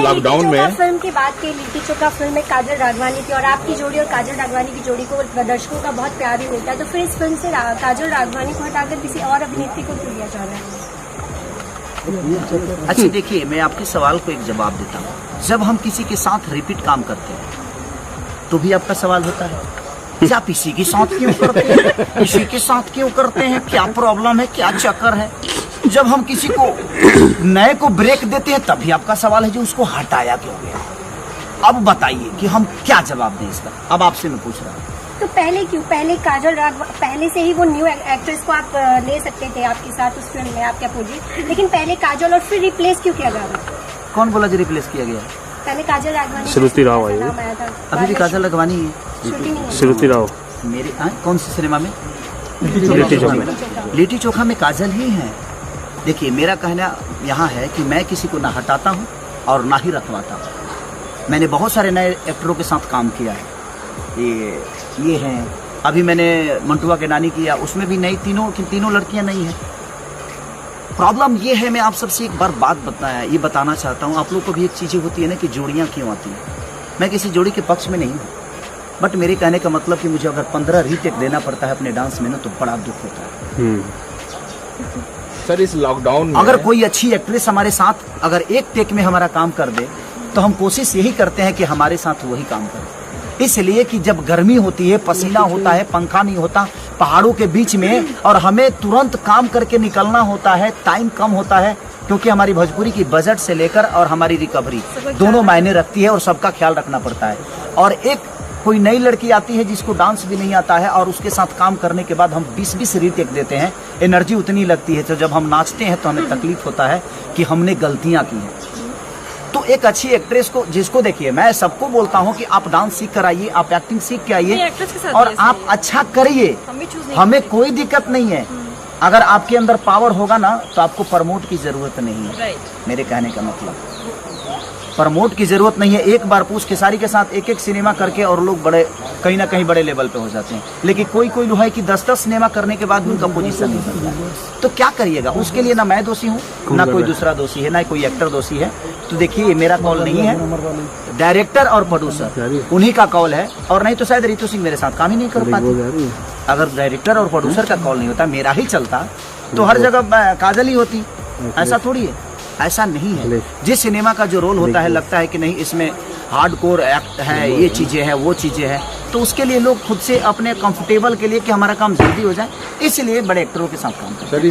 Lockdown में film की बात की, लिट्टी चोखा फिल्म में काजल राघवानी की और आपकी जोड़ी और काजल राघवानी की जोड़ी को दर्शकों का बहुत प्यार भी मिलता है, तो फिर इस फिल्म से काजल राघवानी को हटाकर किसी और अभिनेत्री को क्यों लिया जा रहा है? अच्छा देखिए, मैं आपके सवाल को एक जवाब देता हूँ। जब हम किसी के साथ रिपीट काम करते हैं तो भी आपका सवाल होता है कि आप इसी के साथ क्यों करते हैं, इसी के साथ क्यों करते हैं, क्या प्रॉब्लम है, क्या चक्कर है। जब हम किसी को नए को ब्रेक देते हैं तब भी आपका सवाल है जो उसको हटाया क्यों गया। अब बताइए कि हम क्या जवाब दें इसका। अब आपसे मैं पूछ रहा हूँ, तो पहले क्यों, पहले से ही वो न्यू एक्ट्रेस को आप ले सकते थे आपके साथ उस फिल्म में, आप क्या पूछिए, लेकिन पहले काजल और फिर रिप्लेस क्यों किया गया? कौन बोला जो रिप्लेस किया गया? पहले काजल राघवानी, श्रुति राव आई, नाम आया था, अभी भी काजल राघवानी है। श्रुति राव मेरे कौन सी सिनेमा में? लिट्टी लिट्टी चोखा में काजल ही है। देखिए, मेरा कहना यहाँ है कि मैं किसी को ना हटाता हूँ और ना ही रखवाता हूँ। मैंने बहुत सारे नए एक्टरों के साथ काम किया है। ये हैं, अभी मैंने मंटुआ के नानी किया, उसमें भी नई तीनों लड़कियां नई हैं। प्रॉब्लम ये है, मैं आप सबसे एक बार ये बताना चाहता हूँ। आप लोग को भी एक चीज़ें होती है ना कि जोड़ियाँ क्यों आती हैं। मैं किसी जोड़ी के पक्ष में नहीं हूँ, बट मेरे कहने का मतलब कि मुझे अगर 15 रीटेक देना पड़ता है अपने डांस में ना, तो बड़ा दुख होता है। सर, इस लॉकडाउन में अगर कोई अच्छी एक्ट्रेस हमारे साथ अगर एक टेक में हमारा काम कर दे तो हम कोशिश यही करते हैं कि हमारे साथ वही काम करे। इसलिए कि जब गर्मी होती है, पसीना होता है, पंखा नहीं होता पहाड़ों के बीच में, और हमें तुरंत काम करके निकलना होता है, टाइम कम होता है, क्योंकि हमारी भोजपुरी की बजट से लेकर और हमारी रिकवरी दोनों मायने रखती है और सबका ख्याल रखना पड़ता है। और एक कोई नई लड़की आती है जिसको डांस भी नहीं आता है और उसके साथ काम करने के बाद हम 20-20 रीटेक देते हैं, एनर्जी उतनी लगती है, तो जब हम नाचते हैं तो हमें तकलीफ होता है कि हमने गलतियां की हैं। तो एक अच्छी एक्ट्रेस को, जिसको देखिए, मैं सबको बोलता हूं कि आप डांस सीख कर आइए, आप एक्टिंग सीख के आइए और आप अच्छा करिए, हमें कोई दिक्कत नहीं है। अगर आपके अंदर पावर होगा ना तो आपको प्रमोट की जरूरत नहीं है। मेरे कहने का मतलब प्रमोट की जरूरत नहीं है। एक बार पूछ खेसारी के साथ एक सिनेमा करके और लोग बड़े कहीं ना कहीं बड़े लेवल पे हो जाते हैं, लेकिन कोई जो है कि 10 सिनेमा करने के बाद भी उनका पोजीशन नहीं बनता है। तो क्या करिएगा, उसके लिए ना मैं दोषी हूँ, ना कोई दूसरा दोषी है, ना कोई एक्टर दोषी है। तो देखिए, मेरा कॉल नहीं है, डायरेक्टर और प्रोड्यूसर उन्हीं का कॉल है, और नहीं तो शायद रितु सिंह मेरे साथ काम ही नहीं कर पाती। अगर डायरेक्टर और प्रोड्यूसर का कॉल नहीं होता, मेरा ही चलता, तो हर जगह काजल ही होती। ऐसा थोड़ी है, ऐसा नहीं है। जिस सिनेमा का जो रोल होता है, लगता है कि नहीं इसमें हार्डकोर एक्ट है, ये चीजें हैं, वो चीजें हैं, तो उसके लिए लोग खुद से अपने कंफर्टेबल के लिए कि हमारा काम जल्दी हो जाए, इसलिए बड़े एक्टरों के साथ काम करते हैं।